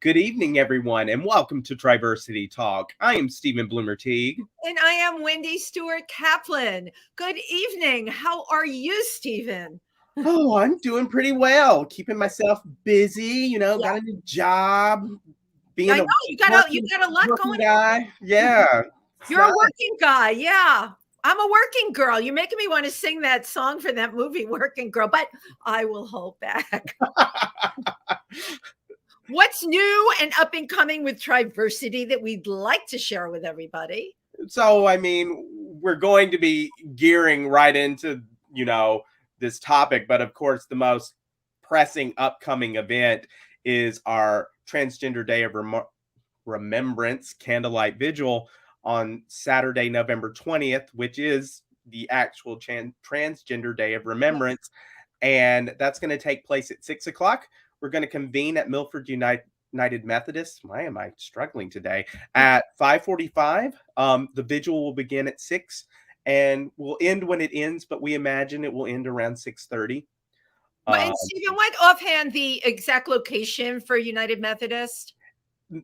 Good evening, everyone, and welcome to TriVersity Talk. I am Stephen Bloomer-Teague. And I am Wendy Stewart Kaplan. Good evening. How are you, Stephen? Oh, I'm doing pretty well. Keeping myself busy, got a new job. I know, you got a lot going on. Yeah. You're a working guy, yeah. I'm a working girl. You're making me want to sing that song for that movie, Working Girl, but I will hold back. What's new and up and coming with TriVersity that we'd like to share with everybody? So, we're going to be gearing right into, this topic, but of course, the most pressing upcoming event is our Transgender Day of Remembrance candlelight vigil on Saturday, November 20th, which is the actual Transgender Day of Remembrance. And that's going to take place at 6 o'clock. We're going to convene at Milford United Methodist. Why am I struggling today? At 5:45. The vigil will begin at 6 and will end when it ends, but we imagine it will end around 6:30. And Stephen, what offhand the exact location for United Methodist?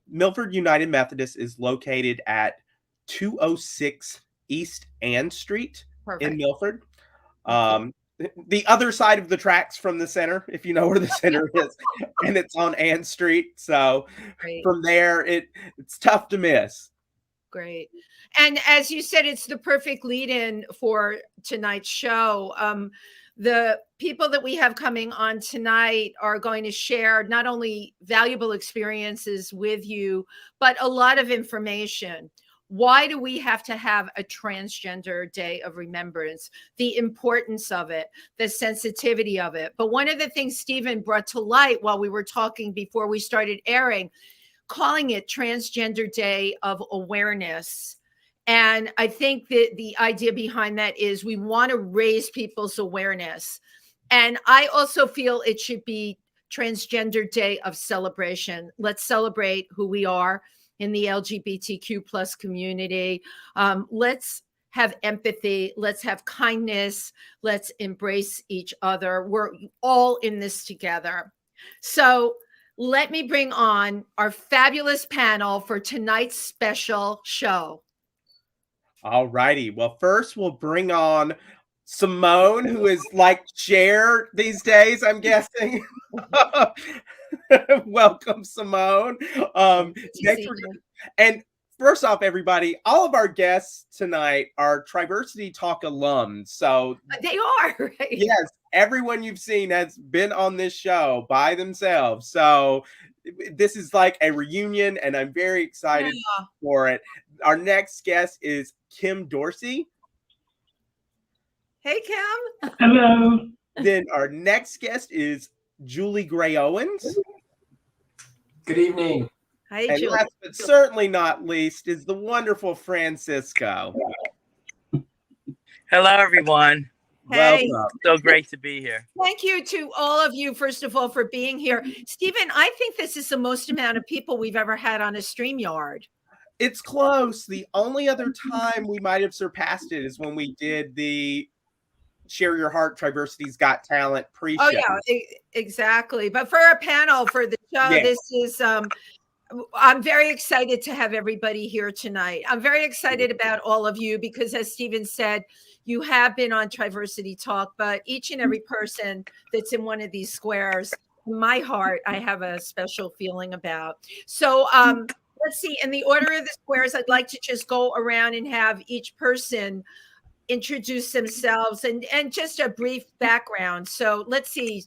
Milford United Methodist is located at 206 East Ann Street. Perfect. In Milford. The other side of the tracks from the center, if you know where the center is, and it's on Ann Street. So From there, it's tough to miss. Great. And as you said, it's the perfect lead-in for tonight's show. The people that we have coming on tonight are going to share not only valuable experiences with you, but a lot of information. Why do we have to have a Transgender Day of Remembrance? The importance of it, the sensitivity of it. But one of the things Stephen brought to light while we were talking before we started airing, calling it Transgender Day of Awareness. And I think that the idea behind that is we want to raise people's awareness. And I also feel it should be Transgender Day of Celebration. Let's celebrate who we are in the LGBTQ plus community. Let's have empathy. Let's have kindness. Let's embrace each other. We're all in this together. So let me bring on our fabulous panel for tonight's special show. All righty. Well, first we'll bring on Simone, who is like Cher these days, I'm guessing. Welcome, Simone. And first off, everybody, all of our guests tonight are TriVersity Talk alums. So they are, right? Yes, everyone you've seen has been on this show by themselves. So this is like a reunion, and I'm very excited for it. Our next guest is Kymlee Dorsey. Hey, Kim. Hello. Then our next guest is Juli Grey-Owens. Good evening. Hi, and Juli. last but certainly not least is the wonderful Fran Sisco. Hello, everyone. Hey. Welcome. So great to be here. Thank you to all of you, first of all, for being here. Stephen, I think this is the most amount of people we've ever had on a StreamYard. It's close. The only other time we might have surpassed it is when we did the Share Your Heart, TriVersity's Got Talent pre-show. Oh, yeah, exactly. But for a panel for the show, This is, I'm very excited to have everybody here tonight. I'm very excited about all of you because, as Stephen said, you have been on TriVersity Talk, but each and every person that's in one of these squares, in my heart, I have a special feeling about. So let's see, in the order of the squares, I'd like to just go around and have each person introduce themselves and just a brief background. So let's see.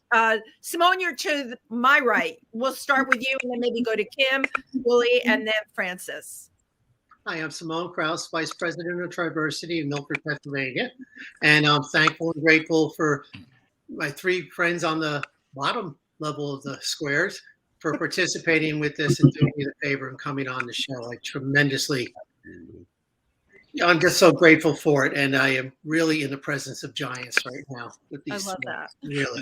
Simone, you're to my right. We'll start with you and then maybe go to Kim, Juli, and then Francis. Hi, I'm Simone Kraus, Vice President of TriVersity in Milford, Pennsylvania. And I'm thankful and grateful for my three friends on the bottom level of the squares for participating with this and doing me the favor and coming on the show. I'm just so grateful for it, and I am really in the presence of giants right now. With these I love that. Really.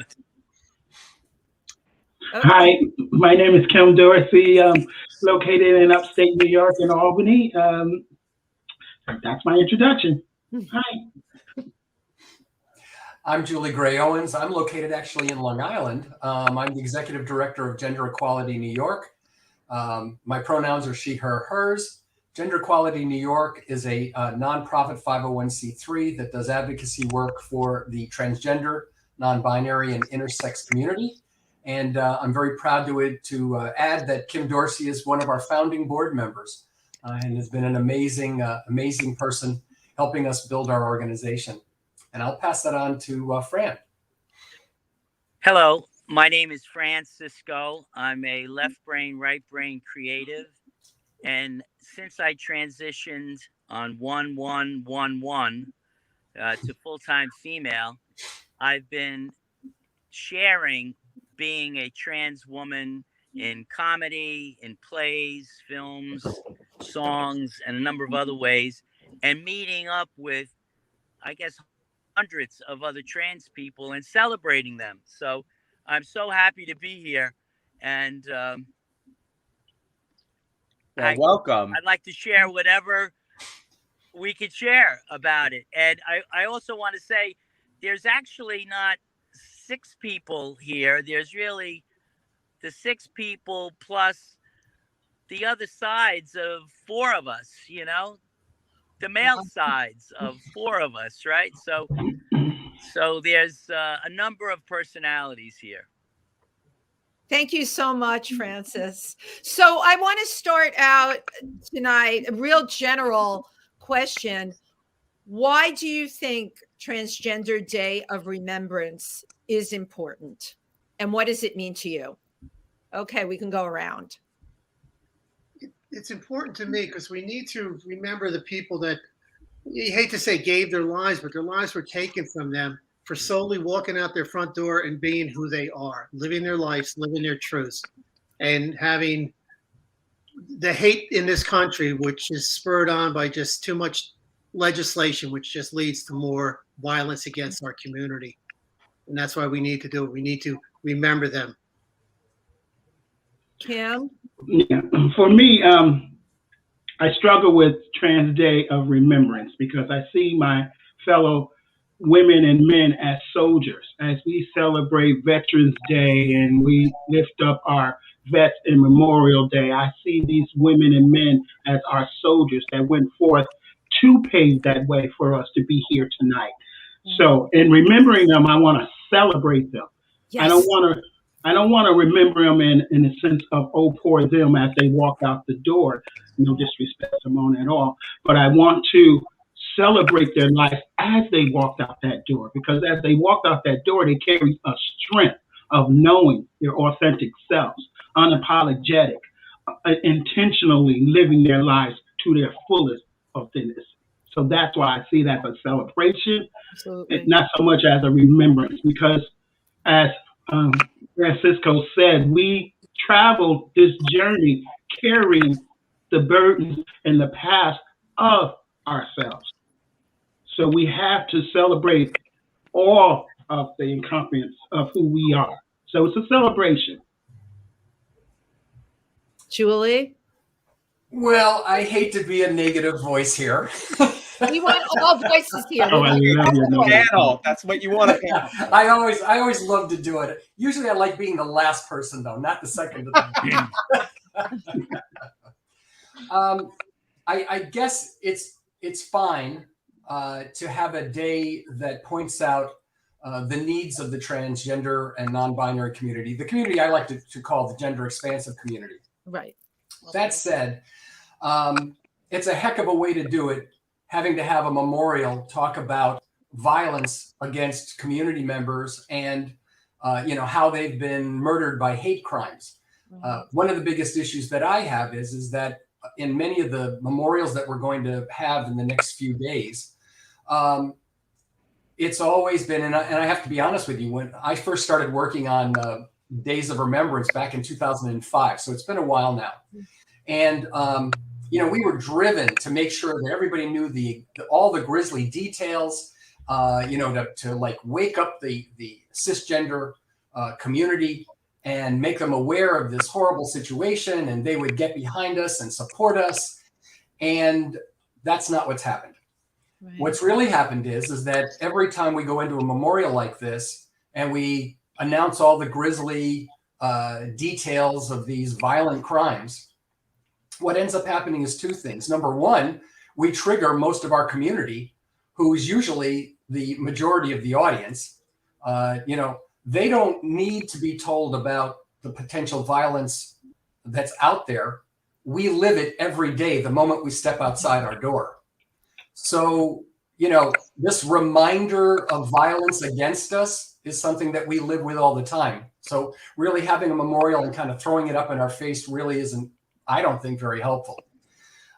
Okay. Hi, my name is Kymlee Dorsey. I'm located in upstate New York in Albany. That's my introduction. Hi. I'm Juli Grey-Owens. I'm located actually in Long Island. I'm the Executive Director of Gender Equality New York. My pronouns are she, her, hers. Gender Equality New York is a nonprofit 501c3 that does advocacy work for the transgender, non-binary, and intersex community. And I'm very proud to add that Kymlee Dorsey is one of our founding board members and has been an amazing, amazing person helping us build our organization. And I'll pass that on to Fran. Hello, my name is Fran Sisco. I'm a left brain, right brain creative. And since I transitioned on 1/1/11 to full-time female, I've been sharing being a trans woman in comedy, in plays, films, songs, and a number of other ways, and meeting up with, I guess, hundreds of other trans people and celebrating them. So I'm so happy to be here. And welcome. I'd like to share whatever we could share about it. And I also want to say there's actually not 6 people here. There's really the 6 people plus the other sides of 4 of us, you know, the male sides of 4 of us, right? So there's a number of personalities here. Thank you so much, Francis. So I want to start out tonight, a real general question. Why do you think Transgender Day of Remembrance is important? And what does it mean to you? Okay, we can go around. It's important to me because we need to remember the people that, you hate to say gave their lives, but their lives were taken from them for solely walking out their front door and being who they are, living their lives, living their truths, and having the hate in this country, which is spurred on by just too much legislation, which just leads to more violence against our community. And that's why we need to do it. We need to remember them. Kim? Yeah. For me, I struggle with Trans Day of Remembrance because I see my fellow women and men as soldiers. As we celebrate Veterans Day and we lift up our vets in Memorial Day, I see these women and men as our soldiers that went forth to pave that way for us to be here tonight. So in remembering them, I want to celebrate them. Yes. I don't want to remember them in the sense of, oh, poor them as they walk out the door. No disrespect, Simone, at all. But I want to celebrate their life as they walked out that door, because as they walked out that door, they carried a strength of knowing their authentic selves, unapologetic, intentionally living their lives to their fullest authenticity. So that's why I see that as a celebration, not so much as a remembrance, because as Francisco said, we traveled this journey carrying the burdens and the past of ourselves. So we have to celebrate all of the encompassment of who we are. So it's a celebration. Juli? Well, I hate to be a negative voice here. We want all voices here. Oh, I love you. Panel. That's what you want to panel. I always love to do it. Usually I like being the last person though, not the second. I guess it's fine to have a day that points out the needs of the transgender and non-binary community, the community I like to call the gender expansive community. Right. That said, it's a heck of a way to do it, having to have a memorial talk about violence against community members and how they've been murdered by hate crimes. One of the biggest issues that I have is that in many of the memorials that we're going to have in the next few days, it's always been, and I have to be honest with you, when I first started working on Days of Remembrance back in 2005, so it's been a while now, and we were driven to make sure that everybody knew all the grisly details, to like wake up the cisgender community and make them aware of this horrible situation, and they would get behind us and support us. And that's not what's happened. Right. What's really happened is that every time we go into a memorial like this and we announce all the grisly details of these violent crimes, what ends up happening is two things. Number one, we trigger most of our community, who is usually the majority of the audience. They don't need to be told about the potential violence that's out there. We live it every day the moment we step outside our door. So, this reminder of violence against us is something that we live with all the time. So really having a memorial and kind of throwing it up in our face really isn't, I don't think, very helpful.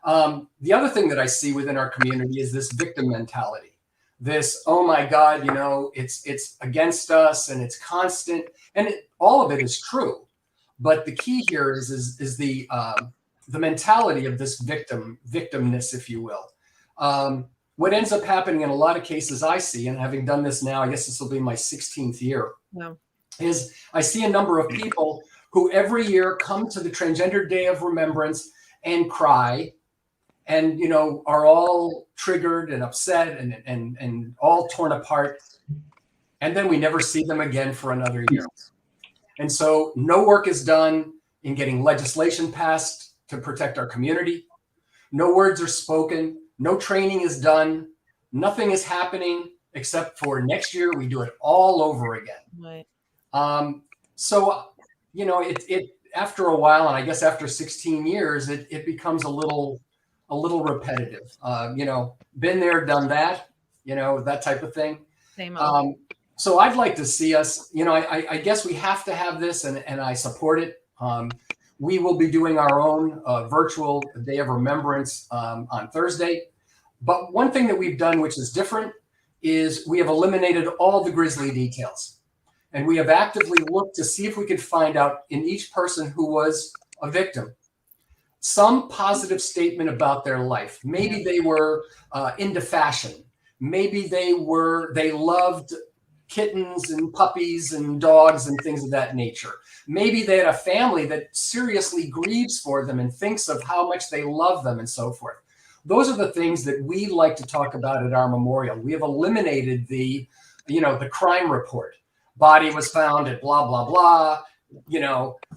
The other thing that I see within our community is this victim mentality. This, oh my God, it's against us and it's constant, and all of it is true. But the key here is the mentality of this victimness, if you will. What ends up happening in a lot of cases I see, and having done this now, I guess this will be my 16th year, is I see a number of people who every year come to the Transgender Day of Remembrance and cry and, are all triggered and upset and all torn apart. And then we never see them again for another year. And so no work is done in getting legislation passed to protect our community. No words are spoken. No training is done. Nothing is happening except for next year we do it all over again. Right. So, it after a while, and I guess after 16 years, it becomes a little repetitive. Been there, done that, that type of thing. Same So I'd like to see us, I guess we have to have this, and I support it. We will be doing our own virtual Day of Remembrance on Thursday. But one thing that we've done, which is different, is we have eliminated all the grisly details. And we have actively looked to see if we could find out in each person who was a victim some positive statement about their life. Maybe they were into fashion. Maybe they loved kittens and puppies and dogs and things of that nature. Maybe they had a family that seriously grieves for them and thinks of how much they love them and so forth. Those are the things that we like to talk about at our memorial. We have eliminated the crime report. Body was found at blah, blah, blah,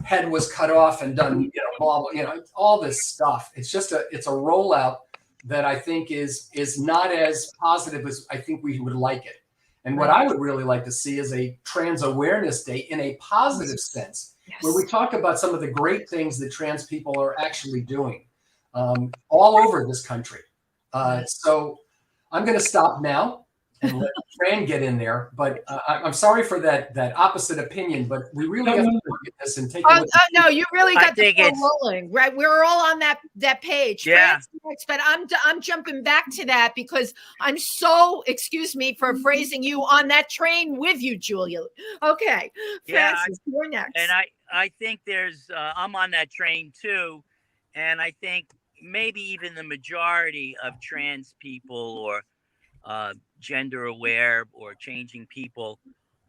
head was cut off and done, blah, blah, all this stuff. It's just it's a rollout that I think is not as positive as I think we would like it. And what I would really like to see is a Trans Awareness Day in a positive sense, where we talk about some of the great things that trans people are actually doing all over this country. So I'm going to stop now and let Fran get in there. But I'm sorry for that opposite opinion, but we really have to look at this and take a look. No, you really got the ball rolling, right? We're all on that page. Yeah. But I'm jumping back to that because I'm so, excuse me for phrasing you, on that train with you, Julia. Okay. Francis, you're next. And I think I'm on that train too. And I think maybe even the majority of trans people or gender aware or changing people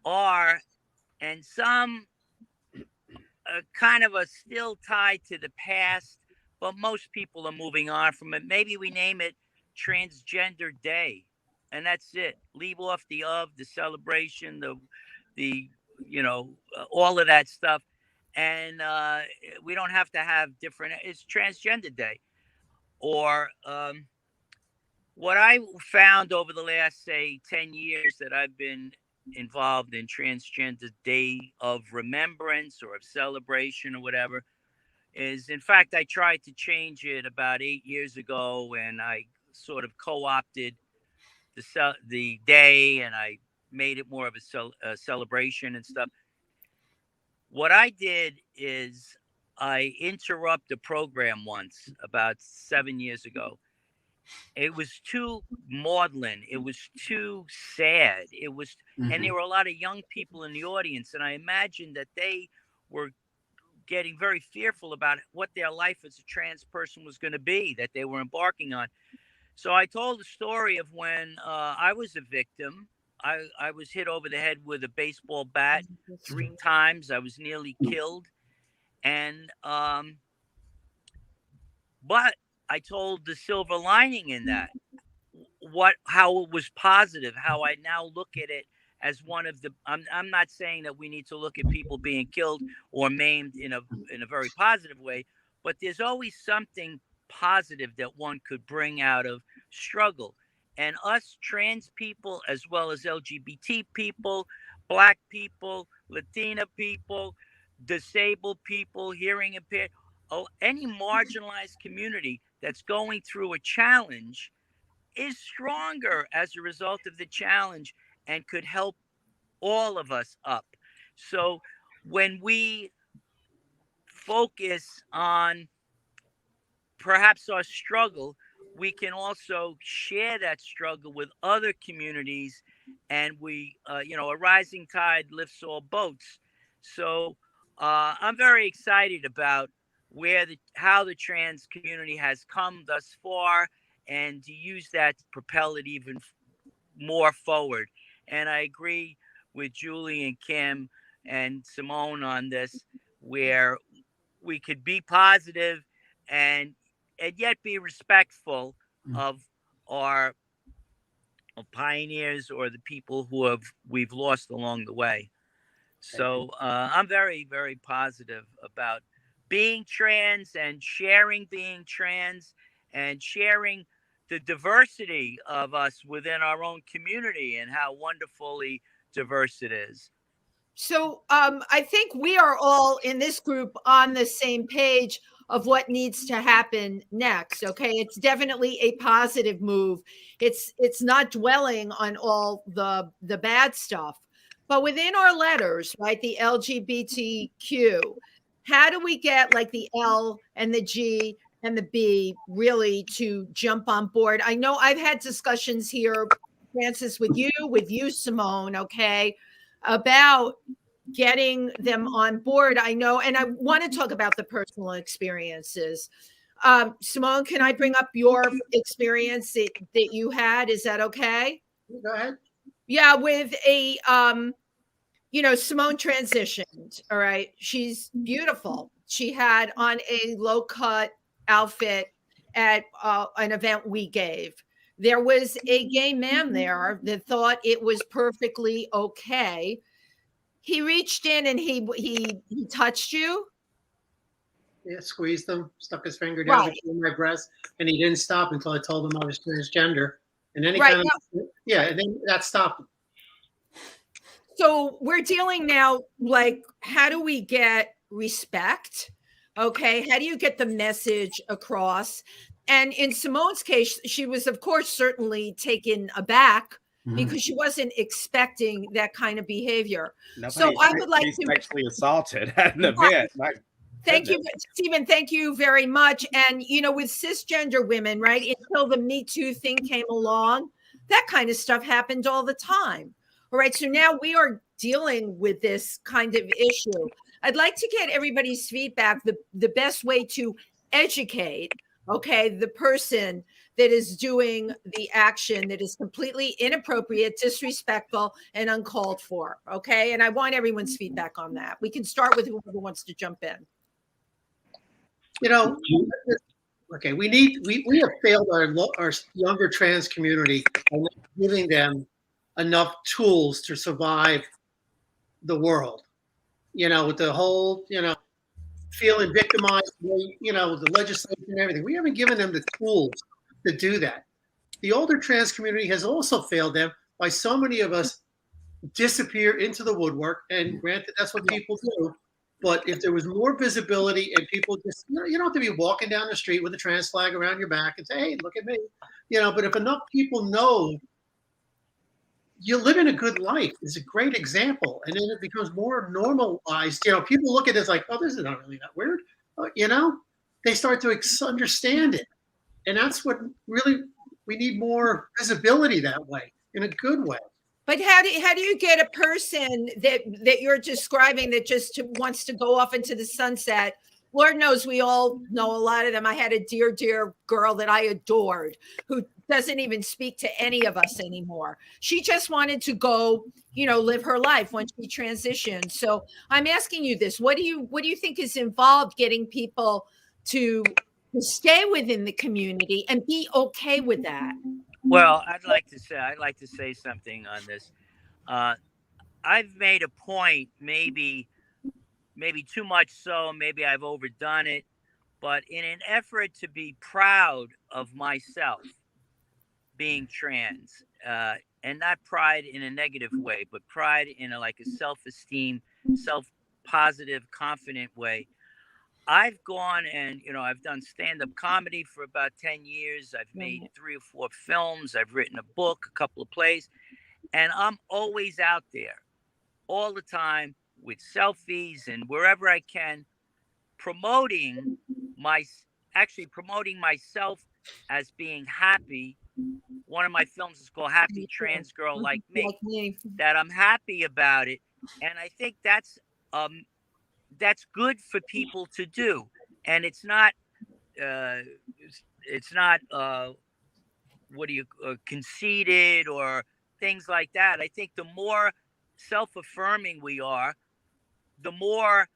are, and some kind of are still tied to the past, but most people are moving on from it. Maybe we name it Transgender Day, and that's it. Leave off the celebration, the all of that stuff, and we don't have to have different. It's Transgender Day, or what I found over the last, say, 10 years that I've been involved in Transgender Day of Remembrance or of celebration or whatever is, in fact, I tried to change it about 8 years ago, and I sort of co-opted the day, and I made it more of a celebration and stuff. What I did is I interrupted a program once about 7 years ago. It was too maudlin. It was too sad. It was, and there were a lot of young people in the audience, and I imagined that they were getting very fearful about what their life as a trans person was going to be, that they were embarking on. So I told the story of when I was a victim. I was hit over the head with a baseball bat 3 times. I was nearly killed, and but I told the silver lining in that, how it was positive, how I now look at it as one of the. I'm not saying that we need to look at people being killed or maimed in a very positive way, but there's always something positive that one could bring out of struggle. And us trans people, as well as LGBT people, Black people, Latina people, disabled people, hearing impaired, any marginalized community that's going through a challenge is stronger as a result of the challenge and could help all of us up. So when we focus on perhaps our struggle, we can also share that struggle with other communities, and a rising tide lifts all boats. So I'm very excited about how the trans community has come thus far, and to use that to propel it even more forward. And I agree with Juli and Kim and Simone on this, where we could be positive and yet be respectful of our pioneers or the people we've lost along the way. So I'm very, very positive about being trans and sharing being trans and sharing the diversity of us within our own community and how wonderfully diverse it is. So I think we are all in this group on the same page of what needs to happen next. Okay, it's definitely a positive move. It's not dwelling on all the bad stuff, but within our letters, right? The LGBTQ. How do we get like the L and the G and the B really to jump on board? I know I've had discussions here, Francis, with you, Simone. Okay, about getting them on board. I know, and I want to talk about the personal experiences. Simone, can I bring up your experience that you had? Is that okay? Go ahead. Yeah, with a Simone transitioned. All right, she's beautiful. She had on a low cut outfit at an event we gave. There was a gay man there that thought it was perfectly okay. He reached in and he touched you. Yeah, squeezed them, stuck his finger down Right. between my breasts, and he didn't stop until I told him I was transgender. And then Right. and then that stopped him. So we're dealing now, like, how do we get respect? Okay. How do you get the message across? And in Simone's case, she was, of course, certainly taken aback because she wasn't expecting that kind of behavior. So I would like to sexually assaulted at an event. Thank you, Stephen. Thank you very much. And, with cisgender women, right, until the Me Too thing came along, that kind of stuff happened all the time. All right. So now we are dealing with this kind of issue. I'd like to get everybody's feedback, the best way to educate, okay, the person that is doing the action that is completely inappropriate, disrespectful, and uncalled for. Okay. And I want everyone's feedback on that. We can start with whoever wants to jump in. Okay, we have failed our younger trans community by not giving them enough tools to survive the world. With the whole, feeling victimized, the legislation and everything. We haven't given them the tools to do that. The older trans community has also failed them by so many of us disappear into the woodwork. And granted, that's what people do. But if there was more visibility and people just, you don't have to be walking down the street with a trans flag around your back and say, hey, look at me. But if enough people know you're living a good life is a great example. And then it becomes more normalized. People look at it as like, oh, this is not really that weird. They start to understand it. And that's what really, we need more visibility that way, in a good way. But how do you get a person that you're describing that just wants to go off into the sunset? Lord knows we all know a lot of them. I had a dear girl that I adored who doesn't even speak to any of us anymore. She just wanted to go, live her life when she transitioned. So I'm asking you this: what do you think is involved getting people to stay within the community and be okay with that? Well, I'd like to say something on this. I've made a point, maybe too much so, maybe I've overdone it, but in an effort to be proud of myself being trans, and not pride in a negative way, but pride in a self-esteem, self-positive, confident way. I've gone and, I've done stand-up comedy for about 10 years. I've made 3 or 4 films. I've written a book, a couple of plays, and I'm always out there all the time with selfies and wherever I can, promoting myself as being happy. One of my films is called Happy Trans Girl Like Me, that I'm happy about it. And I think that's good for people to do. And it's not conceited or things like that. I think the more self-affirming we are, the more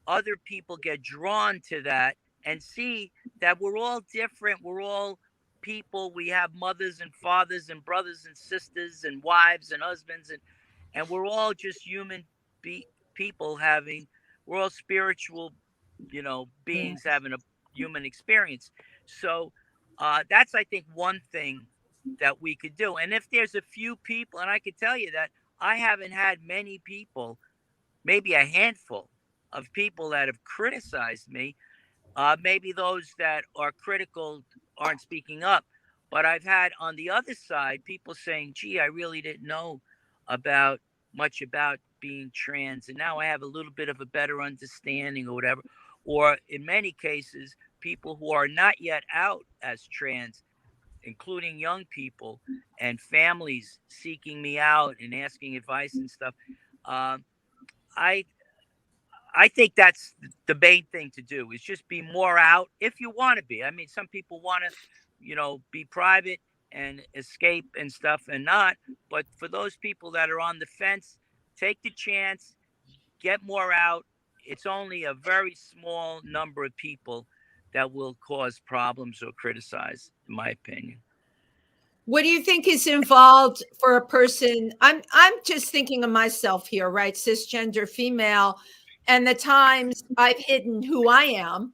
other people get drawn to that and see that we're all different. We're all people. We have mothers and fathers and brothers and sisters and wives and husbands, and we're all just human people we're all spiritual, beings having a human experience. So that's, I think, one thing that we could do. And if there's a few people, and I could tell you that I haven't had many people, maybe a handful of people that have criticized me. Maybe those that are critical aren't speaking up. But I've had on the other side people saying, gee, I really didn't know much about being trans, and now I have a little bit of a better understanding or whatever. Or in many cases, people who are not yet out as trans, including young people and families seeking me out and asking advice and stuff. I think that's the main thing to do, is just be more out if you want to be. I mean, some people want to, be private and escape and stuff and not. But for those people that are on the fence, take the chance, get more out. It's only a very small number of people that will cause problems or criticize, in my opinion. What do you think is involved for a person? I'm just thinking of myself here, right? Cisgender female, and the times I've hidden who I am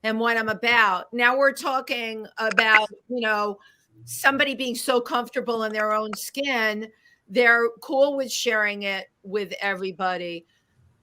and what I'm about. Now we're talking about, somebody being so comfortable in their own skin, they're cool with sharing it with everybody.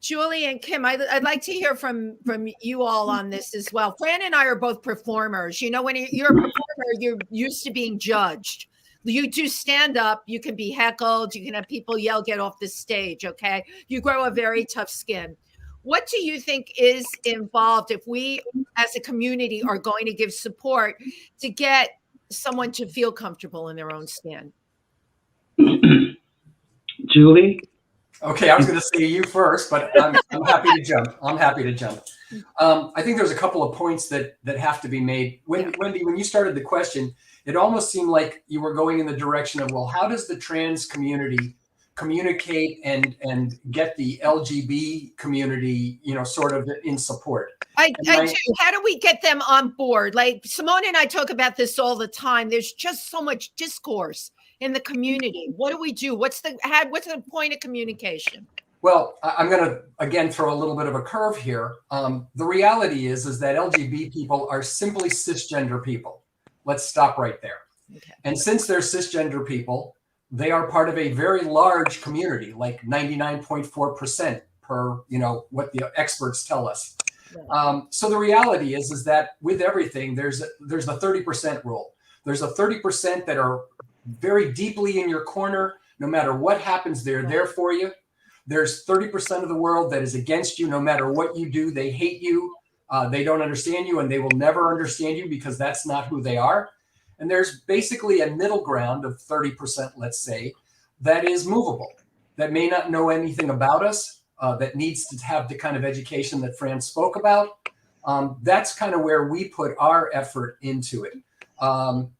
Juli and Kim, I'd like to hear from you all on this as well. Fran and I are both performers. When you're a performer, you're used to being judged. You do stand up, you can be heckled, you can have people yell, get off the stage, okay? You grow a very tough skin. What do you think is involved if we as a community are going to give support to get someone to feel comfortable in their own skin? Juli? Okay, I was going to say you first, but I'm happy to jump. I think there's a couple of points that have to be made. Wendy, when you started the question, it almost seemed like you were going in the direction of, well, how does the trans community communicate and get the LGBT community, sort of in support? I do. How do we get them on board? Like Simone and I talk about this all the time. There's just so much discourse in the community. What do we do? What's the point of communication? Well, I'm going to, again, throw a little bit of a curve here. The reality is that LGBT people are simply cisgender people. Let's stop right there. Okay. And since they're cisgender people, they are part of a very large community, like 99.4% per, what the experts tell us. Right. So the reality is that with everything, there's the 30% rule. There's a 30% that are very deeply in your corner. No matter what happens, they're there for you. There's 30% of the world that is against you. No matter what you do, they hate you. They don't understand you, and they will never understand you because that's not who they are. And there's basically a middle ground of 30%, let's say, that is movable, that may not know anything about us, that needs to have the kind of education that Fran spoke about. That's kind of where we put our effort into it. I'm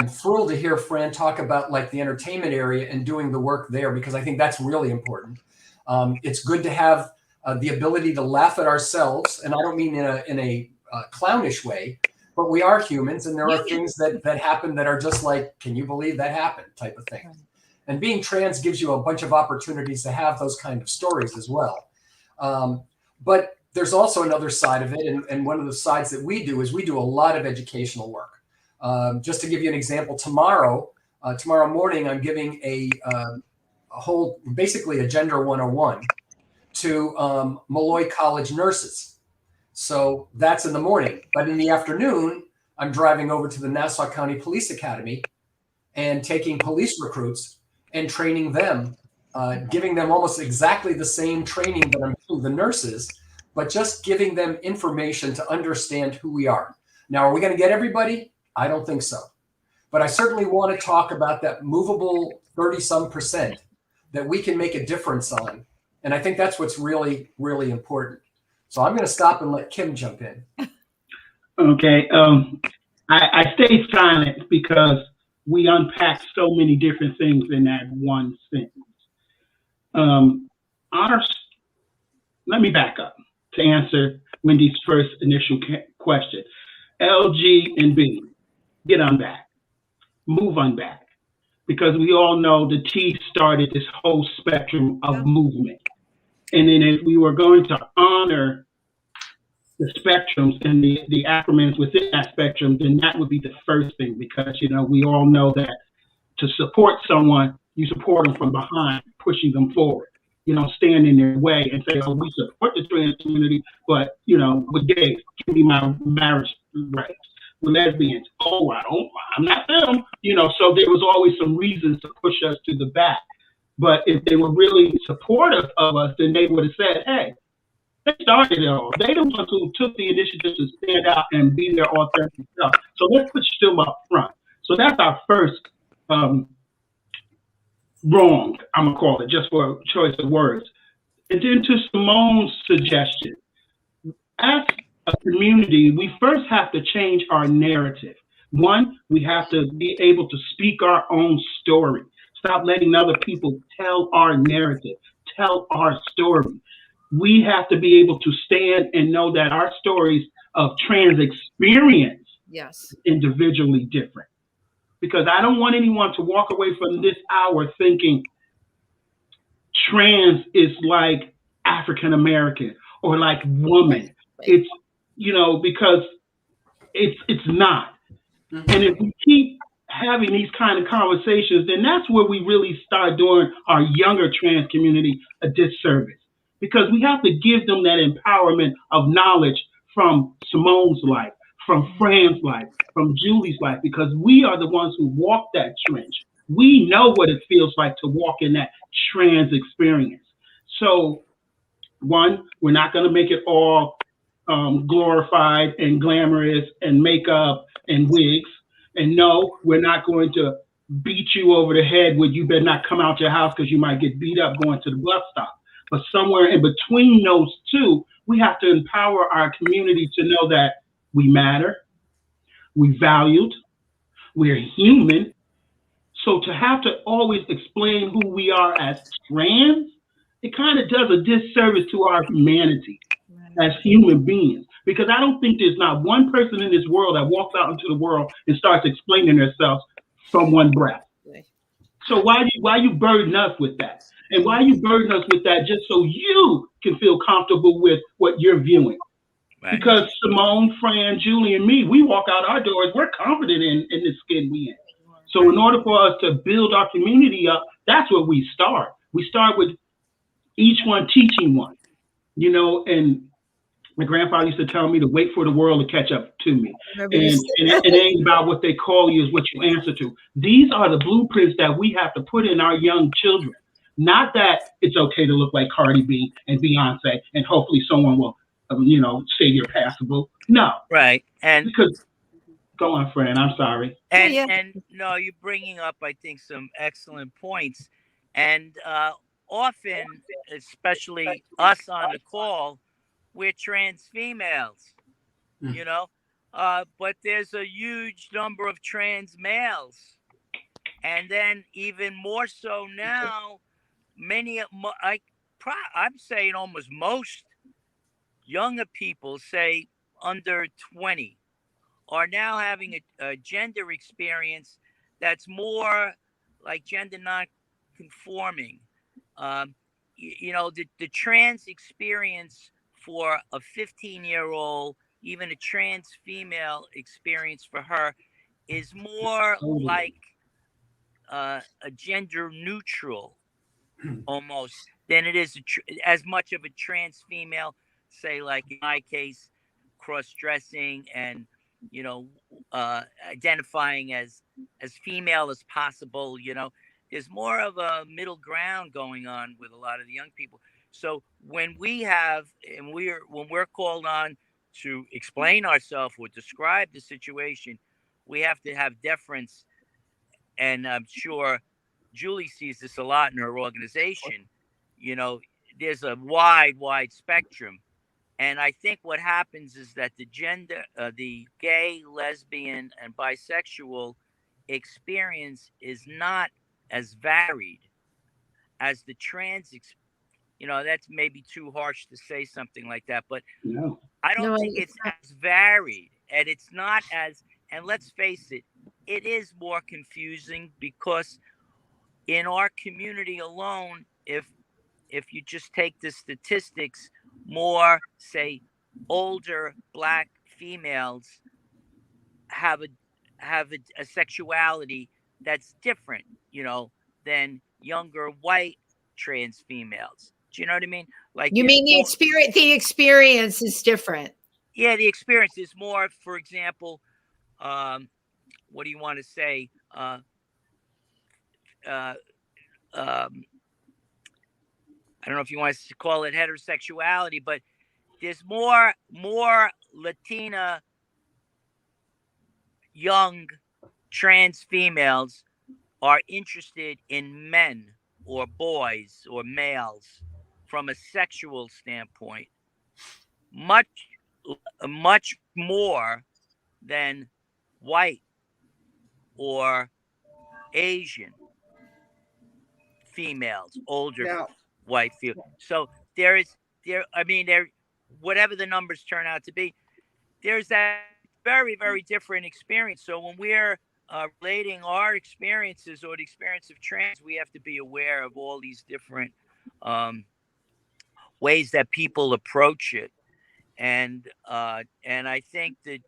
thrilled to hear Fran talk about like the entertainment area and doing the work there, because I think that's really important. It's good to have the ability to laugh at ourselves, and I don't mean in a clownish way, but we are humans, and there are things that happen that are just like, can you believe that happened type of thing. And being trans gives you a bunch of opportunities to have those kind of stories as well. But there's also another side of it. And one of the sides that we do is we do a lot of educational work. Just to give you an example, tomorrow morning, I'm giving a whole, basically a gender 101 to Malloy College nurses. So that's in the morning. But in the afternoon, I'm driving over to the Nassau County Police Academy and taking police recruits and training them, giving them almost exactly the same training that I'm giving the nurses, but just giving them information to understand who we are. Now, are we going to get everybody? I don't think so. But I certainly want to talk about that movable 30-some% that we can make a difference on. And I think that's what's really, really important. So I'm going to stop and let Kim jump in. Okay. I stayed silent because we unpacked so many different things in that one sentence. Let me back up to answer Wendy's first initial question. L, G, and B, get on back, move on back, because we all know the T started this whole spectrum of movement. And then if we were going to honor the spectrums and the acronyms within that spectrum, then that would be the first thing, because, you know, we all know that to support someone, you support them from behind, pushing them forward. You don't stand in their way and say, oh, we support the trans community, but, you know, with gays, give me my marriage rights. With lesbians, oh, I'm not them. You know, so there was always some reasons to push us to the back. But if they were really supportive of us, then they would have said, hey, they started it all. They the ones who took the initiative to stand out and be their authentic self. So let's put them up front. So that's our first wrong, I'm going to call it, just for a choice of words. And then to Simone's suggestion, as a community, we first have to change our narrative. One, we have to be able to speak our own story. Stop letting other people tell our narrative, tell our story. We have to be able to stand and know that our stories of trans experience is individually different. Because I don't want anyone to walk away from this hour thinking trans is like African American or like woman. It's, you know, because it's not. Mm-hmm. And if we keep having these kind of conversations, then that's where we really start doing our younger trans community a disservice. Because we have to give them that empowerment of knowledge from Simone's life, from Fran's life, from Juli's life, because we are the ones who walk that trench. We know what it feels like to walk in that trans experience. So, one, we're not going to make it all glorified and glamorous and makeup and wigs. And no, we're not going to beat you over the head with you better not come out your house because you might get beat up going to the bus stop. But somewhere in between those two, we have to empower our community to know that we matter, we valued, we're human. So to have to always explain who we are as trans, it kind of does a disservice to our humanity as human beings. Because I don't think there's not one person in this world that walks out into the world and starts explaining themselves from one breath. So why you burden us with that? And why you burden us with that just so you can feel comfortable with what you're viewing? Right. Because Simone, Fran, Juli, and me, we walk out our doors, we're confident in the skin we in. So in order for us to build our community up, that's where we start. We start with each one teaching one, you know, and my grandfather used to tell me to wait for the world to catch up to me. And it ain't about what they call you, is what you answer to. These are the blueprints that we have to put in our young children. Not that it's okay to look like Cardi B and Beyonce and hopefully someone will, you know, say you're passable. No. Right. And because, go on, Fran, I'm sorry. And no, you're bringing up, I think, some excellent points. And often, especially us on the call, we're trans females, you know, but there's a huge number of trans males. And then even more so now, I'm saying almost most younger people, say under 20, are now having a gender experience that's more like gender conforming. You know, the trans experience for a 15-year-old, even a trans female experience for her, is more like a gender neutral almost than it is as much of a trans female, say, like in my case, cross-dressing and, you know, identifying as female as possible. You know, there's more of a middle ground going on with a lot of the young people. So when when we're called on to explain ourselves or describe the situation, we have to have deference. And I'm sure Juli sees this a lot in her organization. You know, there's a wide spectrum. And I think what happens is that the gay, lesbian, and bisexual experience is not as varied as the trans. You know, that's maybe too harsh to say something like that, but No. I don't think it's as varied, and it's not as. And let's face it, it is more confusing because in our community alone, if you just take the statistics, more, say, older Black females have a sexuality that's different, you know, than younger white trans females. Do you know what I mean? Like, you mean the experience? The experience is different. Yeah, the experience is more. For example, what do you want to say? I don't know if you want to call it heterosexuality, but there's more Latina young trans females are interested in men or boys or males from a sexual standpoint, much more than white or Asian females, older white females. So whatever the numbers turn out to be, there's that very, very different experience. So when we're relating our experiences or the experience of trans, we have to be aware of all these different ways that people approach it. And I think that,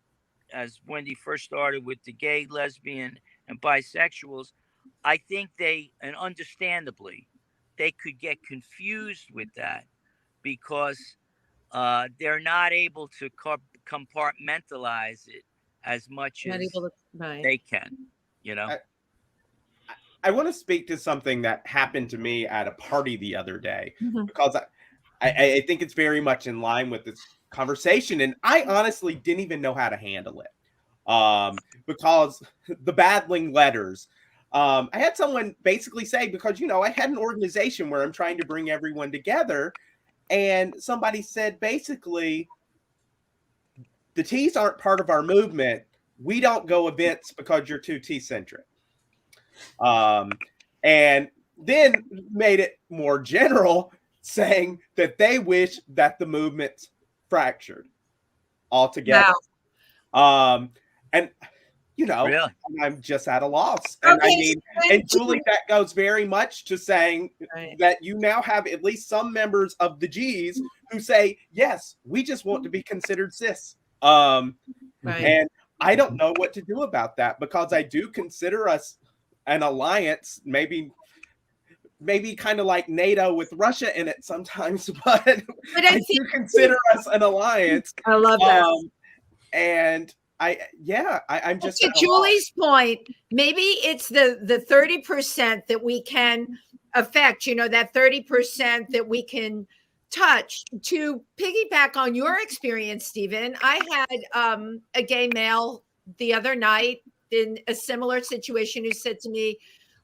as Wendy first started with the gay, lesbian, and bisexuals, I think and understandably, they could get confused with that because they're not able to compartmentalize it as much as they can, you know? I want to speak to something that happened to me at a party the other day, because I think it's very much in line with this conversation, and I honestly didn't even know how to handle it because the battling letters. I had someone basically say, because, you know, I had an organization where I'm trying to bring everyone together, and somebody said, basically, the T's aren't part of our movement. We don't go events because you're too T-centric. And then made it more general, saying that they wish that the movement's fractured altogether. Wow. And, you know, really? I'm just at a loss. And I mean, and Juli, that goes very much to saying that you now have at least some members of the G's who say, yes, we just want to be considered cis. And I don't know what to do about that, because I do consider us an alliance, maybe kind of like NATO with Russia in it sometimes, but I do consider us an alliance. I love that. And I'm just to Juli's point, maybe it's the 30% that we can affect, you know, that 30% that we can touch. To piggyback on your experience, Stephen, I had a gay male the other night in a similar situation who said to me,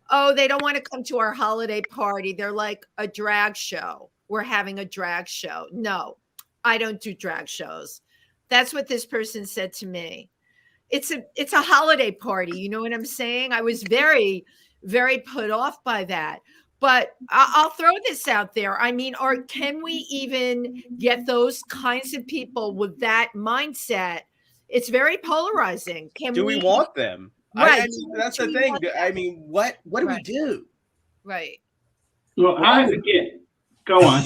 oh, they don't want to come to our holiday party. They're like a drag show. We're having a drag show. No, I don't do drag shows. That's what this person said to me. It's a holiday party. You know what I'm saying? I was very, very put off by that. But I'll throw this out there. I mean, or can we even get those kinds of people with that mindset? It's very polarizing. Do we want them? Right. That's the thing. I mean, what do we do? Right. Well, go on.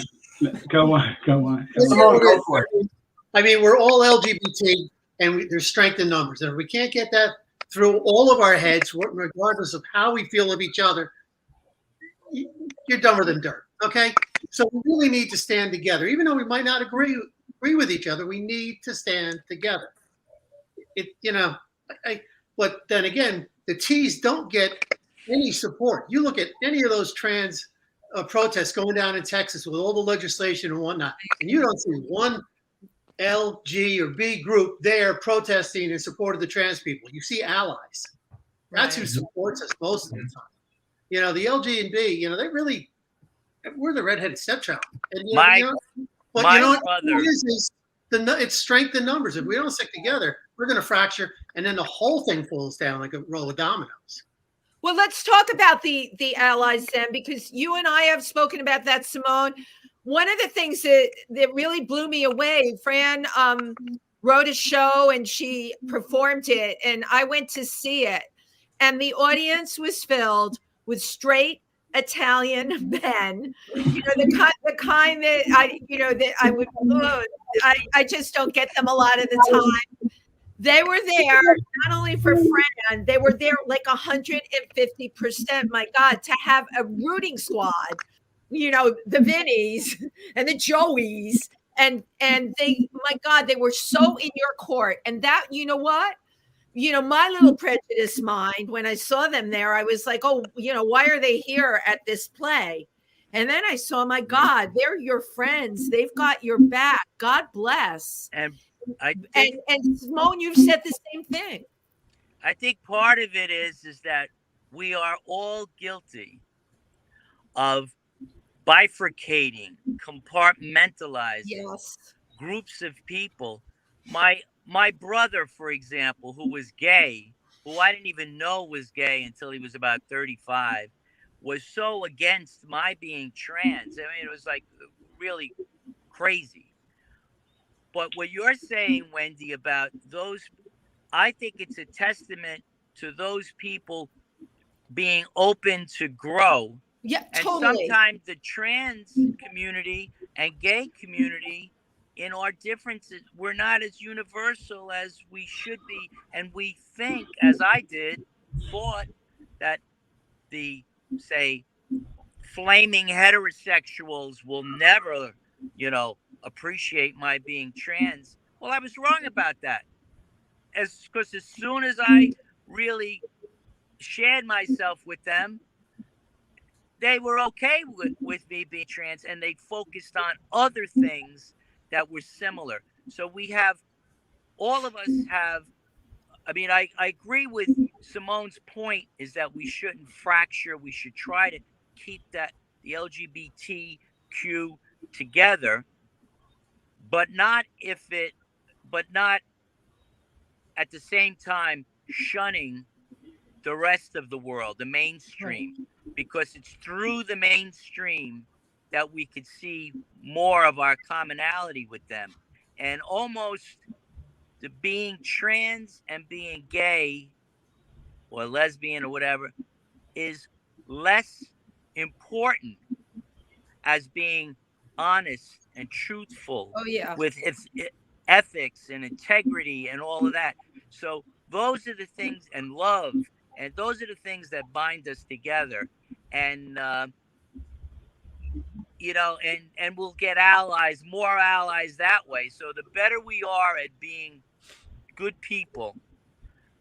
Go on. Simone, go for it. I mean, we're all LGBT, and there's strength in numbers. And if we can't get that through all of our heads, regardless of how we feel of each other, you're dumber than dirt. Okay, so we really need to stand together, even though we might not agree with each other. We need to stand together. But then again, the T's don't get any support. You look at any of those trans protests going down in Texas with all the legislation and whatnot, and you don't see one L, G, or B group there protesting in support of the trans people. You see allies. That's who supports us most of the time. The LG and B, we're the redheaded stepchild. And, it's strength in numbers. If we don't stick together, we're going to fracture, and then the whole thing falls down like a roll of dominoes. Well, let's talk about the allies then, because you and I have spoken about that, Simone. One of the things that really blew me away, Fran wrote a show and she performed it, and I went to see it, and the audience was filled with straight Italian men, the kind that I just don't get them a lot of the time. They were there not only for Fran, they were there like 150%. My God, to have a rooting squad, the Vinnies and the Joeys, and they, my God, they were so in your court. And that, what? My little prejudice mind, when I saw them there, I was like, oh, why are they here at this play? And then I saw, my God, they're your friends. They've got your back. God bless. And Simone, you've said the same thing. I think part of it is that we are all guilty of bifurcating, compartmentalizing groups of people. My brother, for example, who was gay, who I didn't even know was gay until he was about 35, was so against my being trans. I mean, it was like really crazy. But what you're saying, Wendy, about those, I think it's a testament to those people being open to grow. Yeah, and totally. Sometimes the trans community and gay community, in our differences, we're not as universal as we should be. And we think, as I thought that the, say, flaming heterosexuals will never, appreciate my being trans. Well, I was wrong about that. Because as soon as I really shared myself with them, they were okay with me being trans, and they focused on other things that were similar. So all of us have, I agree with Simone's point, is that we shouldn't fracture. We should try to keep the LGBTQ together, but not at the same time shunning the rest of the world, the mainstream, because it's through the mainstream that we could see more of our commonality with them. And almost the being trans and being gay or lesbian or whatever is less important as being honest and truthful with its ethics and integrity and all of that. So those are the things, and love, and those are the things that bind us together. And and we'll get more allies that way. So the better we are at being good people,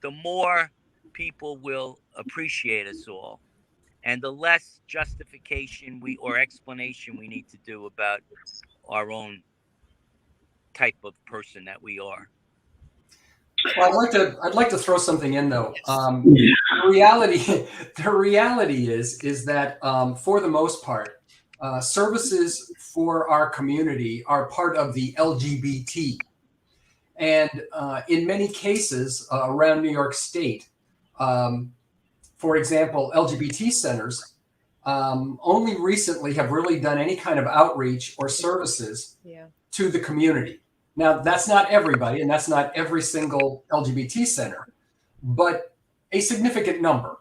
the more people will appreciate us all, and the less justification or explanation we need to do about our own type of person that we are. Well, I'd like to throw something in though. The reality is that for the most part, services for our community are part of the LGBT, and in many cases around New York State, for example, LGBT centers only recently have really done any kind of outreach or services to the community. Now, that's not everybody, and that's not every single LGBT center, but a significant number,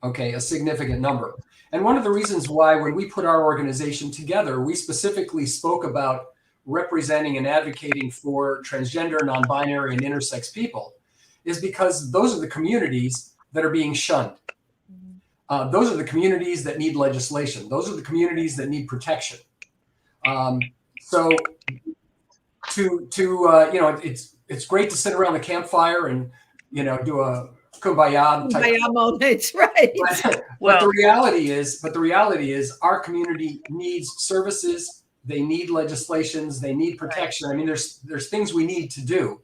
okay, a significant number. And one of the reasons why, when we put our organization together, we specifically spoke about representing and advocating for transgender, non-binary, and intersex people, is because those are the communities that are being shunned. Those are the communities that need legislation. Those are the communities that need protection. So it's great to sit around the campfire and, do a kumbaya type moments, right? But the reality is our community needs services. They need legislations. They need protection. I mean, there's things we need to do.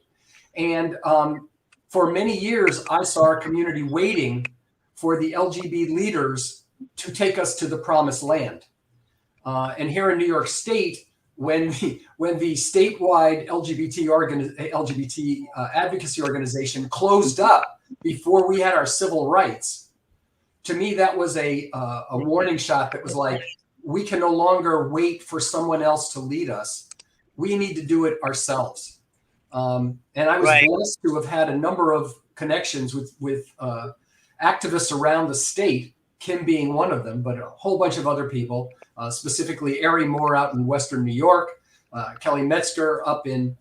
And for many years, I saw our community waiting for the LGBT leaders to take us to the promised land. And here in New York State, when the statewide LGBT advocacy organization closed up before we had our civil rights, to me that was a warning shot that was like, we can no longer wait for someone else to lead us. We need to do it ourselves. And I was blessed to have had a number of connections with activists around the state, Kim being one of them, but a whole bunch of other people, specifically Ari Moore out in Western New York, Kelly Metzger up in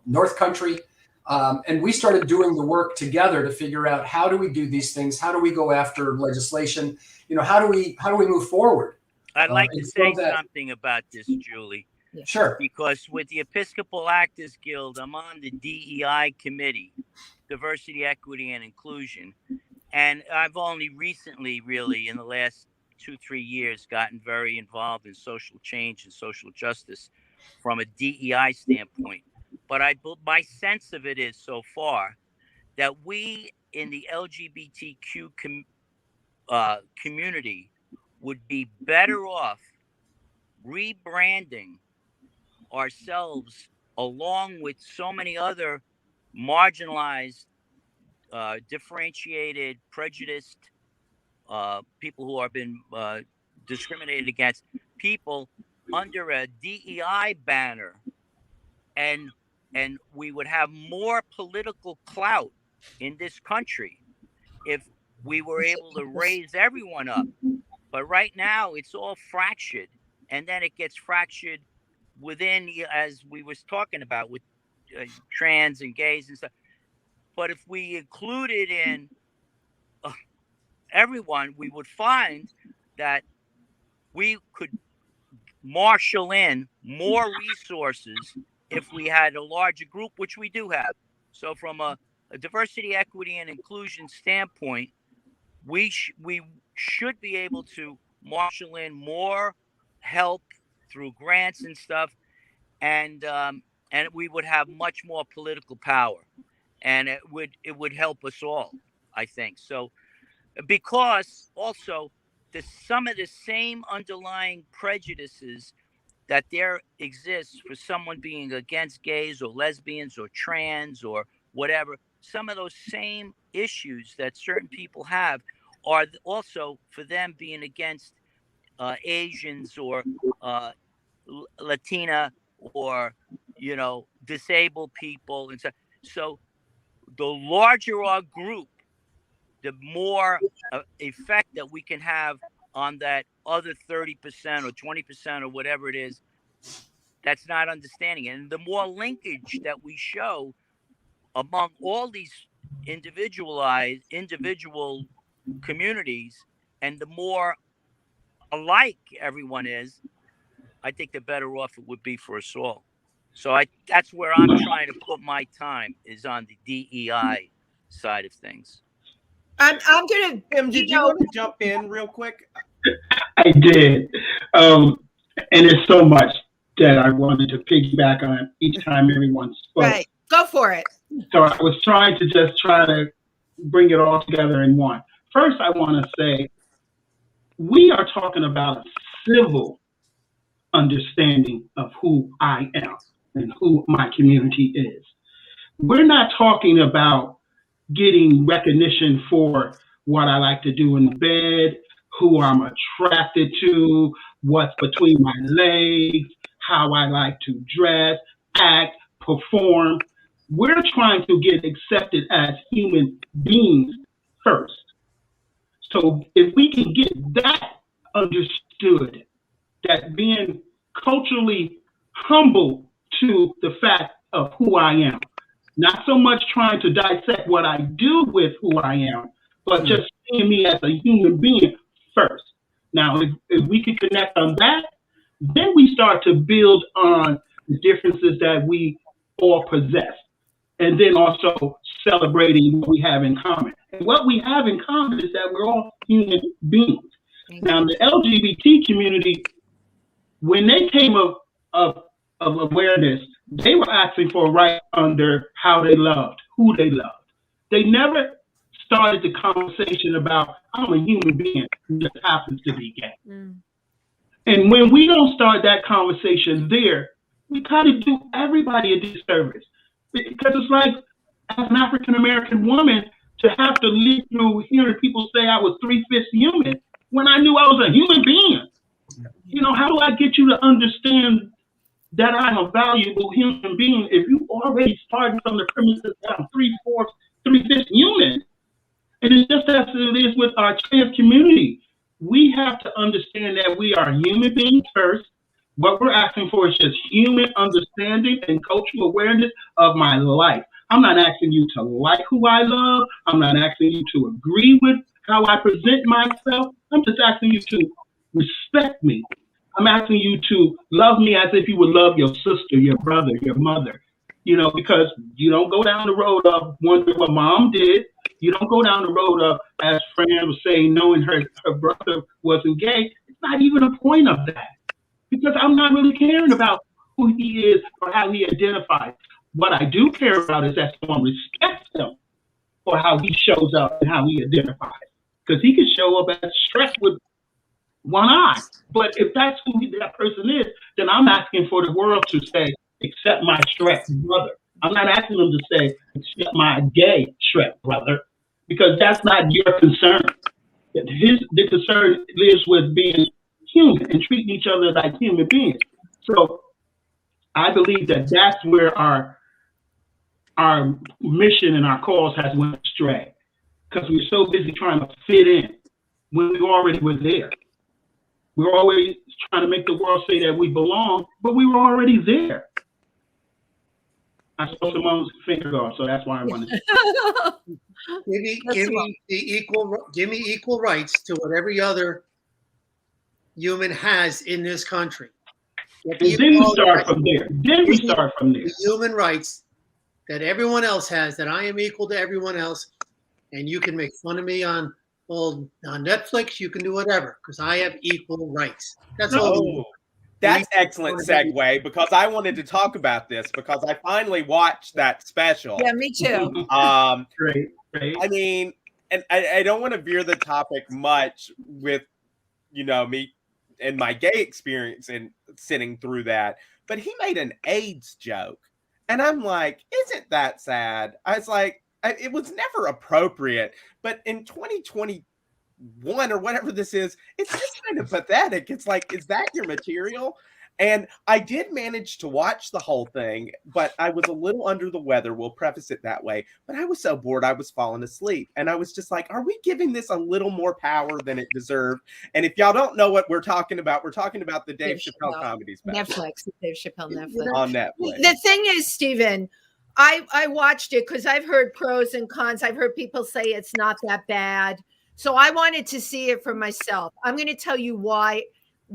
North Country. And we started doing the work together to figure out, how do we do these things? How do we go after legislation? How do we move forward? I'd like to say something about this, Julie. Sure. Because with the Episcopal Actors Guild, I'm on the DEI committee, Diversity, Equity, and Inclusion. And I've only recently, really, in the last 2-3 years, gotten very involved in social change and social justice from a DEI standpoint. But my sense of it is so far that we in the LGBTQ community would be better off rebranding ourselves along with so many other marginalized, differentiated, prejudiced people who have been discriminated against, people under a DEI banner, and we would have more political clout in this country if we were able to raise everyone up. But right now it's all fractured, and then it gets fractured within, as we was talking about with trans and gays and stuff. But if we included in everyone, we would find that we could marshal in more resources if we had a larger group, which we do have. So from a diversity, equity, and inclusion standpoint, we should be able to marshal in more help through grants and stuff, and we would have much more political power, and it would help us all, I think. So, because also some of the same underlying prejudices that there exists for someone being against gays or lesbians or trans or whatever, some of those same issues that certain people have are also for them being against Asians or Latina or disabled people, and so the larger our group, the more effect that we can have on that other 30% or 20% or whatever it is that's not understanding it. And the more linkage that we show among all these individual communities, and the more alike everyone is, I think the better off it would be for us all. So that's where I'm trying to put my time, is on the DEI side of things. I'm gonna. Did you want to jump in real quick? I did, and there's so much that I wanted to piggyback on each time everyone spoke. Right, go for it. So I was trying to bring it all together in one. First, I want to say we are talking about a civil understanding of who I am and who my community is. We're not talking about getting recognition for what I like to do in the bed, who I'm attracted to, what's between my legs, how I like to dress, act, perform. We're trying to get accepted as human beings first. So if we can get that understood, that being culturally humble to the fact of who I am, not so much trying to dissect what I do with who I am, but just seeing me as a human being first. Now, if we can connect on that, then we start to build on the differences that we all possess, and then also celebrating what we have in common. And what we have in common is that we're all human beings. Now, the LGBT community, when they came of awareness, they were asking for a right under how they loved, who they loved. They never started the conversation about, I'm a human being who just happens to be gay. And when we don't start that conversation there, we kind of do everybody a disservice. Because it's like, as an African-American woman, to have to live through hearing people say I was 3/5 human when I knew I was a human being. You know, how do I get you to understand that I'm a valuable human being if you already started from the premises that I'm 3/4, 3/5 human? And it's just as it is with our trans community. We have to understand that we are human beings first. What we're asking for is just human understanding and cultural awareness of my life. I'm not asking you to like who I love. I'm not asking you to agree with how I present myself. I'm just asking you to respect me. I'm asking you to love me as if you would love your sister, your brother, your mother. You know, because you don't go down the road of wondering what mom did. You don't go down the road of, as Fran was saying, knowing her brother wasn't gay. It's not even a point of that. Because I'm not really caring about who he is or how he identifies. What I do care about is that someone respects him for how he shows up and how he identifies. Because he can show up as Shrek with one eye. But if that's who that person is, then I'm asking for the world to say, accept my Shrek brother. I'm not asking them to say, accept my gay Shrek brother, because that's not your concern. The concern lives with being human and treating each other like human beings. So I believe that that's where our mission and our cause has went astray, because we're so busy trying to fit in when we already were there. We're always trying to make the world say that we belong, but we were already there. I saw Simone's finger go, so that's why I wanted to. Give me equal rights to what every other human has in this country. And then we start from there. The human rights that everyone else has, that I am equal to everyone else, and you can make fun of me on Netflix, you can do whatever, because I have equal rights. That's all. That's excellent segue, because I wanted to talk about this because I finally watched that special. Yeah, me too. Great. I mean, and I don't want to veer the topic much with, you know, me and my gay experience and sitting through that, but he made an AIDS joke. And I'm like, isn't that sad? I was like, it was never appropriate, but in 2021 or whatever this is, it's just kind of pathetic. It's like, is that your material? And I did manage to watch the whole thing, but I was a little under the weather. We'll preface it that way. But I was so bored, I was falling asleep. And I was just like, are we giving this a little more power than it deserved? And if y'all don't know what we're talking about the Dave Chapelle comedy special. Netflix, Dave Chapelle Netflix. On Netflix. The thing is, Stephen, I watched it because I've heard pros and cons. I've heard people say it's not that bad. So I wanted to see it for myself. I'm going to tell you why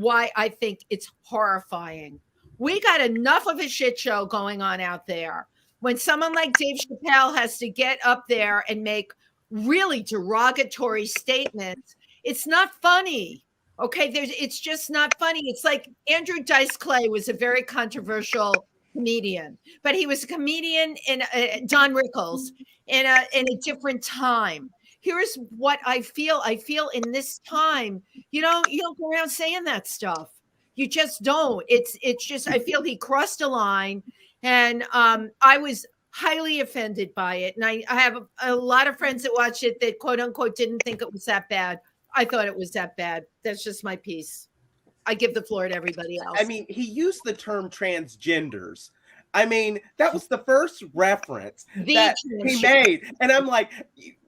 I think it's horrifying. We got enough of a shit show going on out there. When someone like Dave Chapelle has to get up there and make really derogatory statements, it's not funny. Okay, it's just not funny. It's like Andrew Dice Clay was a very controversial comedian, but he was a comedian in Don Rickles in a different time. Here's what I feel. I feel in this time, you don't go around saying that stuff. You just don't. It's just, I feel he crossed a line, and I was highly offended by it. And I have a lot of friends that watched it that quote unquote didn't think it was that bad. I thought it was that bad. That's just my piece. I give the floor to everybody else. I mean, he used the term transgenders. I mean, that was the first reference that he made. And I'm like,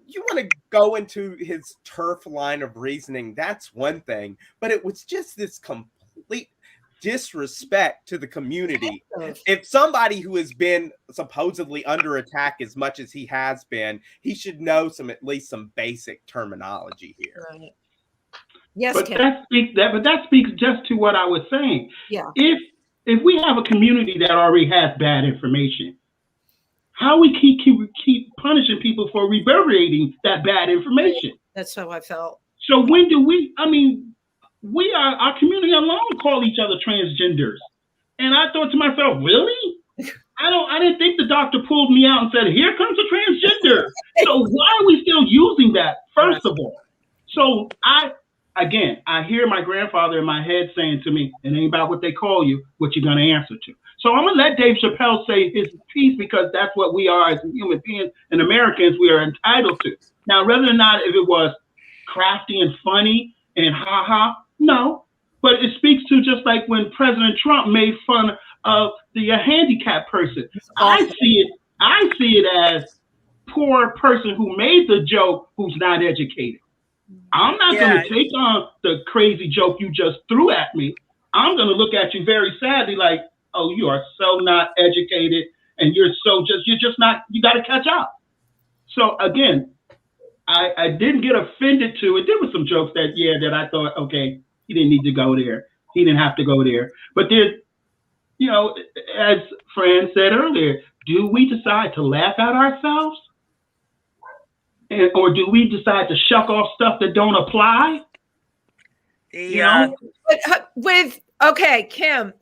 you want to go into his turf line of reasoning, that's one thing, but it was just this complete disrespect to the community. If somebody who has been supposedly under attack as much as he has been, he should know at least some basic terminology here. Right. Yes, but Kim. that speaks just to what I was saying. Yeah. If we have a community that already has bad information, how we keep punishing people for reverberating that bad information? That's how I felt. So when do we? I mean, we are, our community alone call each other transgenders, and I thought to myself, really? I didn't think the doctor pulled me out and said, "Here comes a transgender." So why are we still using that? First of all, so I hear my grandfather in my head saying to me, "It ain't about what they call you, what you're gonna answer to." So I'm gonna let Dave Chapelle say his piece because that's what we are as human beings and Americans. We are entitled to. Now, whether or not if it was crafty and funny and no, but it speaks to just like when President Trump made fun of the handicapped person. I see it as poor person who made the joke who's not educated. I'm not going to take on the crazy joke you just threw at me. I'm going to look at you very sadly like, oh, you are so not educated and you're just not, you got to catch up. So again, I didn't get offended to it. There were some jokes that I thought, okay, he didn't need to go there. He didn't have to go there. But there, as Fran said earlier, do we decide to laugh at ourselves? Or do we decide to shuck off stuff that don't apply? Okay, Kim,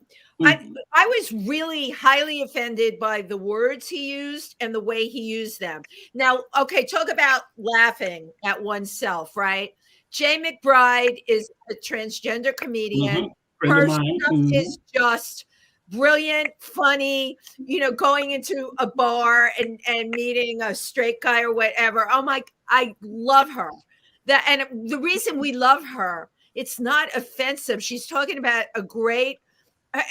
I was really highly offended by the words he used and the way he used them. Now, okay, talk about laughing at oneself, right? Jay McBride is a transgender comedian. Her stuff is just brilliant, funny, going into a bar and meeting a straight guy or whatever. Oh my, I love her. And the reason we love her, it's not offensive. She's talking about a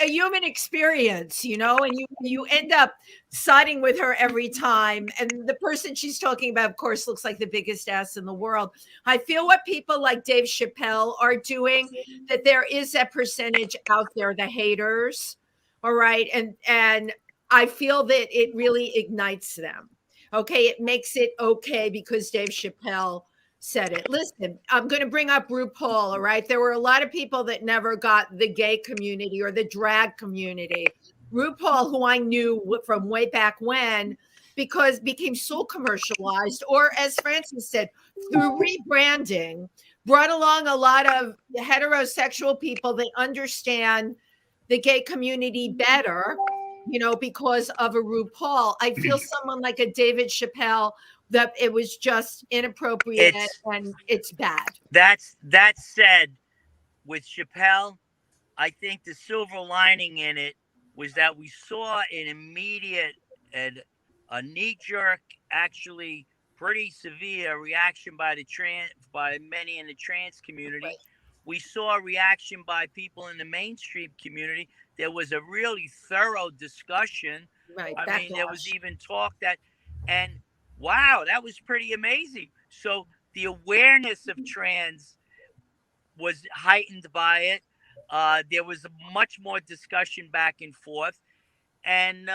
human experience, and you end up siding with her every time. And the person she's talking about, of course, looks like the biggest ass in the world. I feel what people like Dave Chapelle are doing, that there is that percentage out there, the haters. All right. And I feel that it really ignites them. Okay. It makes it okay because Dave Chapelle said it. Listen, I'm going to bring up RuPaul. All right. There were a lot of people that never got the gay community or the drag community. RuPaul, who I knew from way back when, because became so commercialized, or as Francis said, through rebranding, brought along a lot of heterosexual people that understand the gay community better, because of a RuPaul. I feel someone like a David Chapelle, that it was just inappropriate and it's bad. That said, with Chapelle, I think the silver lining in it was that we saw an immediate and a knee-jerk, actually pretty severe reaction by many in the trans community. Right. We saw a reaction by people in the mainstream community. There was a really thorough discussion. Right. I mean, there was even talk and wow, that was pretty amazing. So the awareness of trans was heightened by it. There was much more discussion back and forth. And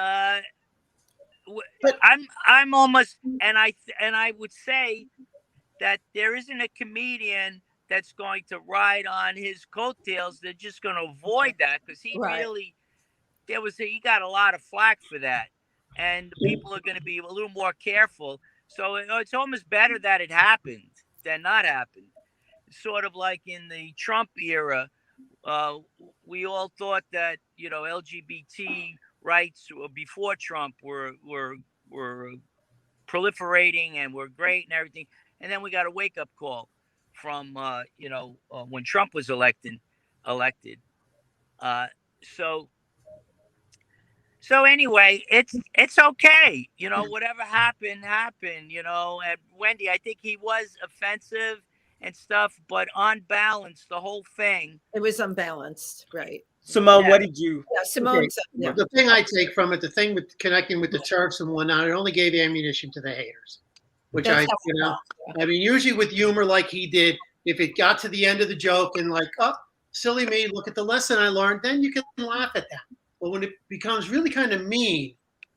I'm almost, and I would say that there isn't a comedian that's going to ride on his coattails. They're just going to avoid that because he got a lot of flack for that. And people are going to be a little more careful. So it's almost better that it happened than not happened. Sort of like in the Trump era, we all thought that, LGBT rights before Trump were proliferating and were great and everything. And then we got a wake-up call from, when Trump was elected. So anyway, it's okay. Whatever happened. And Wendy, I think he was offensive and stuff, but on balance, the whole thing. It was unbalanced, right? Simone, what did you? Yeah, Simone. Okay. The thing I take from it, the thing with connecting with the Turks and whatnot, it only gave ammunition to the haters. which That's I, how you we know, felt. I mean, usually with humor like he did, if it got to the end of the joke and like, oh, silly me, look at the lesson I learned, then you can laugh at that. But when it becomes really kind of mean,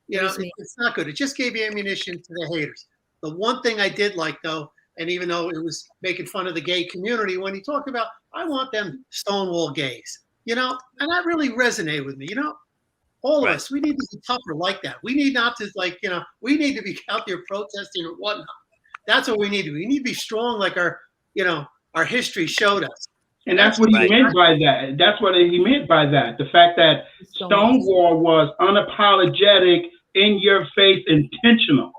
you It know, was mean. it's not good. It just gave ammunition to the haters. The one thing I did like, though, and even though it was making fun of the gay community, when he talked about, I want them Stonewall gays, you know, and that really resonated with me. You know, all of Right. us, we need to be tougher like that. We need not to, like, you know, we need to be out there protesting or whatnot. That's what we need to be. We need to be strong like our, you know, our history showed us. And that's what he meant by that. That's what he meant by that. The fact that Stonewall was unapologetic, in your face, intentional,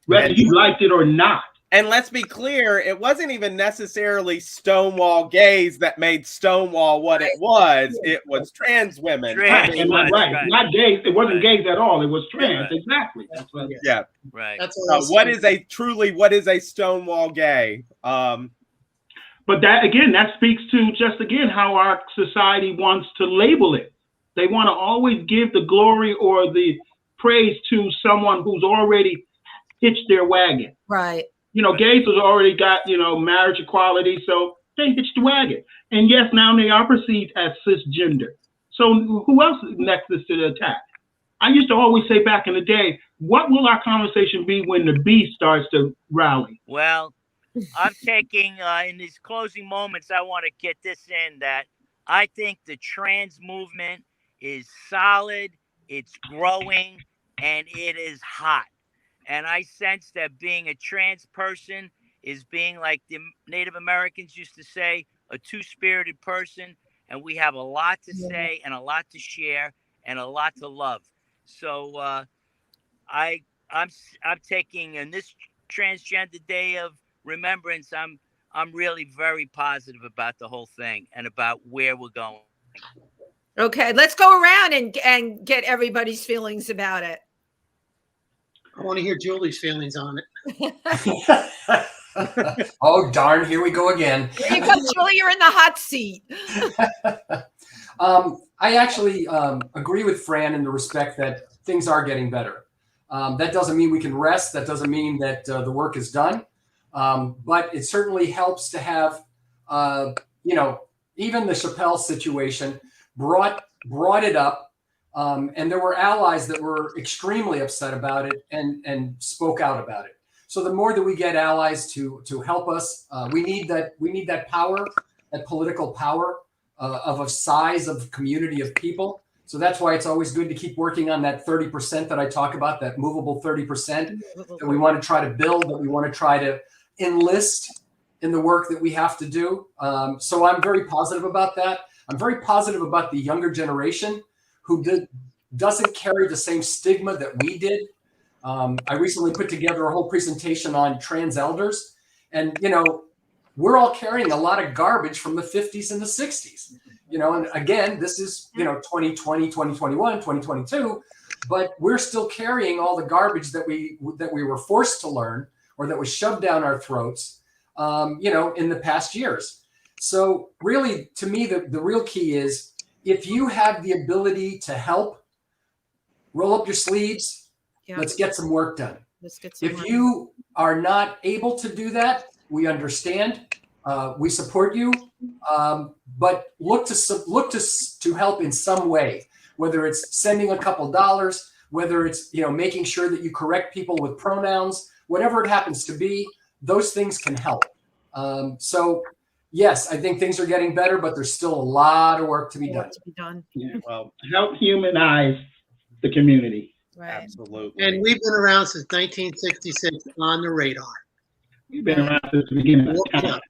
whether you liked it or not. And let's be clear, it wasn't even necessarily Stonewall gays that made Stonewall what it was. It was trans women. Trans, Not gays. It wasn't gays at all. It was trans. Yeah. Exactly. That's what. Yeah. Right. That's all What is a Stonewall gay? But that again, that speaks to just again how our society wants to label it. They want to always give the glory or the praise to someone who's already hitched their wagon. Right. You know, gays has already got, you know, marriage equality, so they hitched the wagon. And yes, now they are perceived as cisgender. So who else is next is to the attack? I used to always say back in the day, what will our conversation be when the beast starts to rally? Well, I'm taking, in these closing moments, I want to get this in that I think the trans movement is solid, it's growing, and it is hot. And I sense that being a trans person is being, like the Native Americans used to say, a two-spirited person. And we have a lot to say and a lot to share and a lot to love. So I'm taking, in this Transgender Day of Remembrance, I'm really very positive about the whole thing and about where we're going. Okay, let's go around and get everybody's feelings about it. I want to hear Julie's feelings on it. Oh, darn, here we go again. Here you go, Julie, you're in the hot seat. I actually agree with Fran in the respect that things are getting better. That doesn't mean we can rest. That doesn't mean that the work is done. But it certainly helps to have, you know, even the Chapelle situation brought it up. And there were allies that were extremely upset about it and spoke out about it. So the more that we get allies to help us, we need that power, that political power of a size of community of people. So that's why it's always good to keep working on that 30% that I talk about, that movable 30% that we want to try to build, that we want to try to enlist in the work that we have to do. So I'm very positive about that. I'm very positive about the younger generation who doesn't carry the same stigma that we did. I recently put together a whole presentation on trans elders. And, you know, we're all carrying a lot of garbage from the 50s and the 60s. You know, and again, this is, you know, 2020, 2021, 2022, but we're still carrying all the garbage that we were forced to learn or that was shoved down our throats, you know, in the past years. So really, to me, the real key is if you have the ability to help, roll up your sleeves, let's get some work done. If you are not able to do that, we understand. We support you, but look to help in some way, whether it's sending a couple dollars, whether it's, you know, making sure that you correct people with pronouns, whatever it happens to be, those things can help. So yes, I think things are getting better, but there's still a lot of work to be done. Yeah. Well, help humanize the community. Right. Absolutely. And we've been around since 1966 on the radar. We've been around since the beginning of time.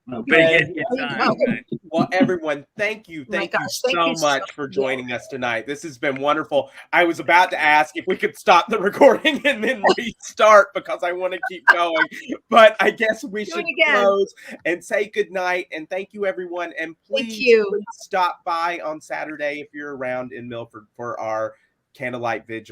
Well, everyone, thank you. Thank you so much for joining us tonight. This has been wonderful. I was about to ask if we could stop the recording and then restart because I want to keep going. But I guess we should close and say goodnight. And thank you, everyone. And please stop by on Saturday if you're around in Milford for our candlelight vigil.